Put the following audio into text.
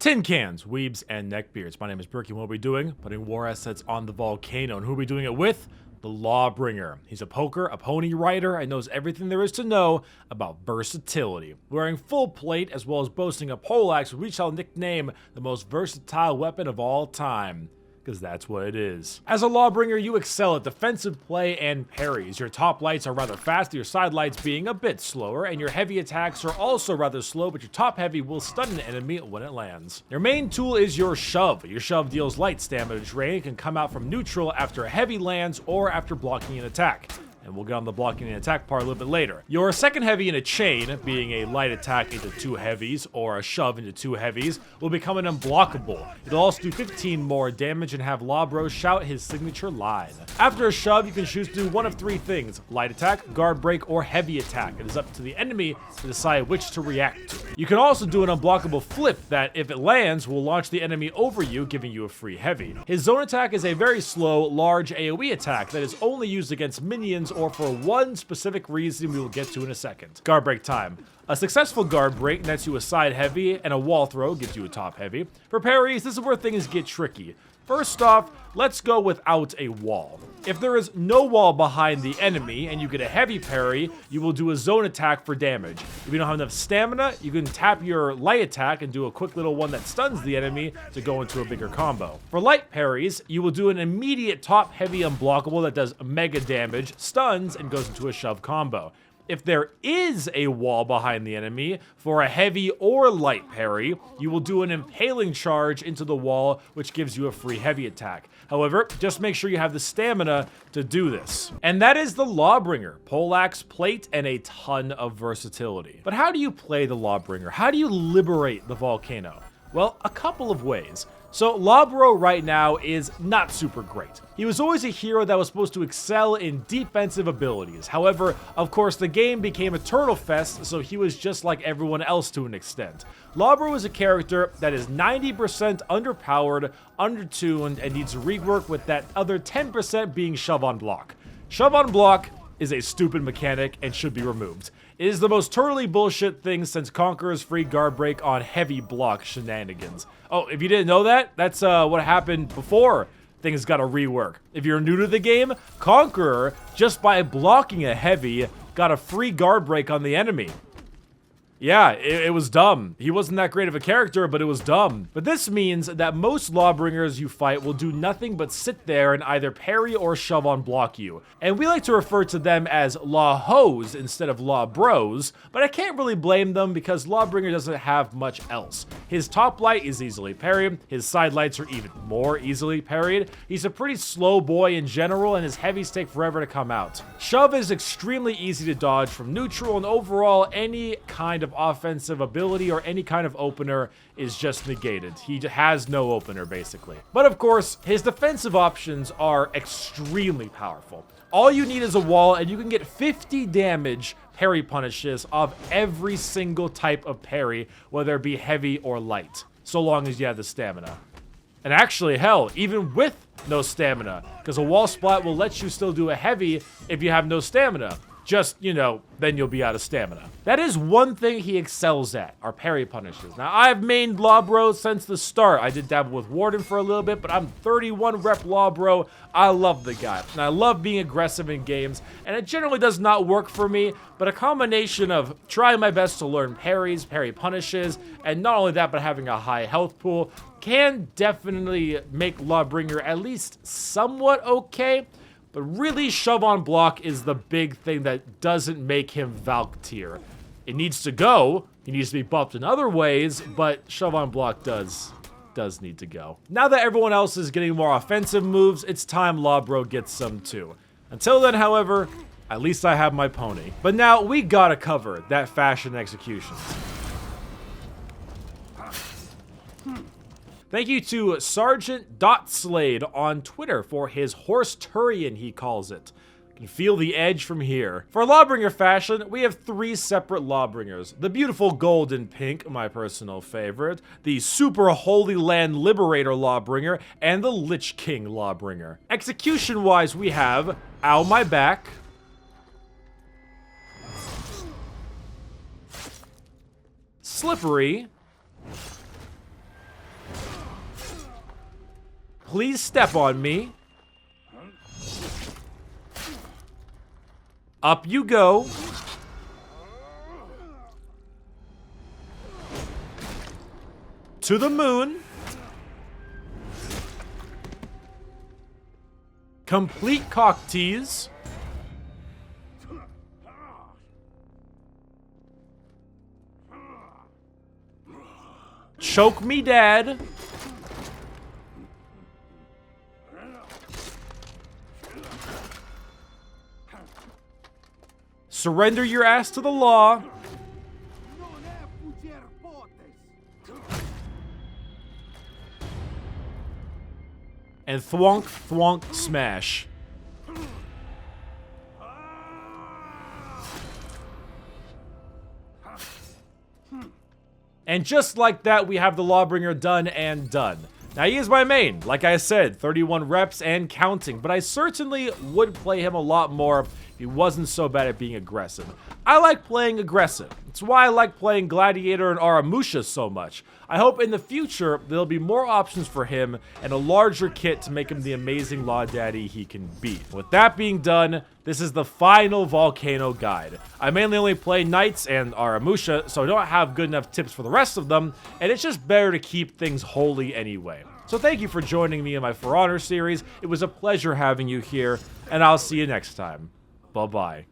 Tin cans, weebs, and neckbeards. My name is Bricky, and what are we doing? Putting war assets on the Volcano. And who are we doing it with? The Lawbringer. He's a poker, a pony rider, and knows everything there is to know about versatility. Wearing full plate, as well as boasting a poleaxe, we shall nickname the most versatile weapon of all time. Because that's what it is. As a Lawbringer, you excel at defensive play and parries. Your top lights are rather fast, your side lights being a bit slower, and your heavy attacks are also rather slow, but your top heavy will stun an enemy when it lands. Your main tool is your shove. Your shove deals light stamina drain and can come out from neutral after a heavy lands or after blocking an attack. And we'll get on the blocking and attack part a little bit later. Your second heavy in a chain, being a light attack into two heavies, or a shove into two heavies, will become an unblockable. It'll also do 15 more damage and have Lawbro shout his signature line. After a shove, you can choose to do one of three things: light attack, guard break, or heavy attack. It is up to the enemy to decide which to react to. You can also do an unblockable flip that, if it lands, will launch the enemy over you, giving you a free heavy. His zone attack is a very slow, large AoE attack that is only used against minions or for one specific reason we will get to in a second. Guard break time. A successful guard break nets you a side heavy, and a wall throw gives you a top heavy. For parries, this is where things get tricky. First off, let's go without a wall. If there is no wall behind the enemy and you get a heavy parry, you will do a zone attack for damage. If you don't have enough stamina, you can tap your light attack and do a quick little one that stuns the enemy to go into a bigger combo. For light parries, you will do an immediate top heavy unblockable that does mega damage, stuns, and goes into a shove combo. If there is a wall behind the enemy, for a heavy or light parry, you will do an impaling charge into the wall, which gives you a free heavy attack. However, just make sure you have the stamina to do this. And that is the Lawbringer. Poleaxe, plate, and a ton of versatility. But how do you play the Lawbringer? How do you liberate the Volcano? Well, a couple of ways. So Lawbro right now is not super great. He was always a hero that was supposed to excel in defensive abilities. However, of course, the game became Eternal Fest, so he was just like everyone else to an extent. Lawbro is a character that is 90% underpowered, undertuned, and needs rework, with that other 10% being shove on block. Shove on block is a stupid mechanic and should be removed. It is the most totally bullshit thing since Conqueror's free guard break on heavy block shenanigans. Oh, if you didn't know that, that's what happened before things got a rework. If you're new to the game, Conqueror, just by blocking a heavy, got a free guard break on the enemy. Yeah, it was dumb. He wasn't that great of a character, but it was dumb. But this means that most Lawbringers you fight will do nothing but sit there and either parry or shove on block you. And we like to refer to them as Law Hoes instead of Law Bros, but I can't really blame them because Lawbringer doesn't have much else. His top light is easily parried, his side lights are even more easily parried, he's a pretty slow boy in general, and his heavies take forever to come out. Shove is extremely easy to dodge from neutral, and overall any kind of offensive ability or any kind of opener is just negated. He has no opener, basically. But of course, his defensive options are extremely powerful. All you need is a wall, and you can get 50 damage parry punishes off every single type of parry, whether it be heavy or light, so long as you have the stamina. And actually, hell, even with no stamina, because a wall splat will let you still do a heavy if you have no stamina. Just, you know, then you'll be out of stamina. That is one thing he excels at, are parry punishes. Now, I've mained Lawbro since the start. I did dabble with Warden for a little bit, but I'm 31 rep Lawbro. I love the guy, and I love being aggressive in games, and it generally does not work for me, but a combination of trying my best to learn parries, parry punishes, and not only that, but having a high health pool can definitely make Lawbringer at least somewhat okay. But really, shove on block is the big thing that doesn't make him Valk tier. It needs to go. He needs to be buffed in other ways, but shove on block does need to go. Now that everyone else is getting more offensive moves, it's time Lawbro gets some too. Until then, however, at least I have my pony. But now we gotta cover that fashion execution. Thank you to Sergeant.Slade on Twitter for his horse Turian, he calls it. You can feel the edge from here. For Lawbringer fashion, we have three separate Lawbringers. The beautiful golden pink, my personal favorite, the super Holy Land Liberator Lawbringer, and the Lich King Lawbringer. Execution-wise, we have Ow My Back, Slippery, Please step on me. Up you go. To the moon. Complete cock tease. Choke me, Dad. Surrender your ass to the law. And thwonk, thwonk, smash. And just like that, we have the Lawbringer done and done. Now, he is my main, like I said, 31 reps and counting, but I certainly would play him a lot more if he wasn't so bad at being aggressive. I like playing aggressive. It's why I like playing Gladiator and Aramusha so much. I hope in the future there'll be more options for him and a larger kit to make him the amazing Law Daddy he can be. With that being done, this is the final Volcano guide. I mainly only play Knights and Aramusha, so I don't have good enough tips for the rest of them, and it's just better to keep things holy anyway. So thank you for joining me in my For Honor series. It was a pleasure having you here, and I'll see you next time. Bye-bye.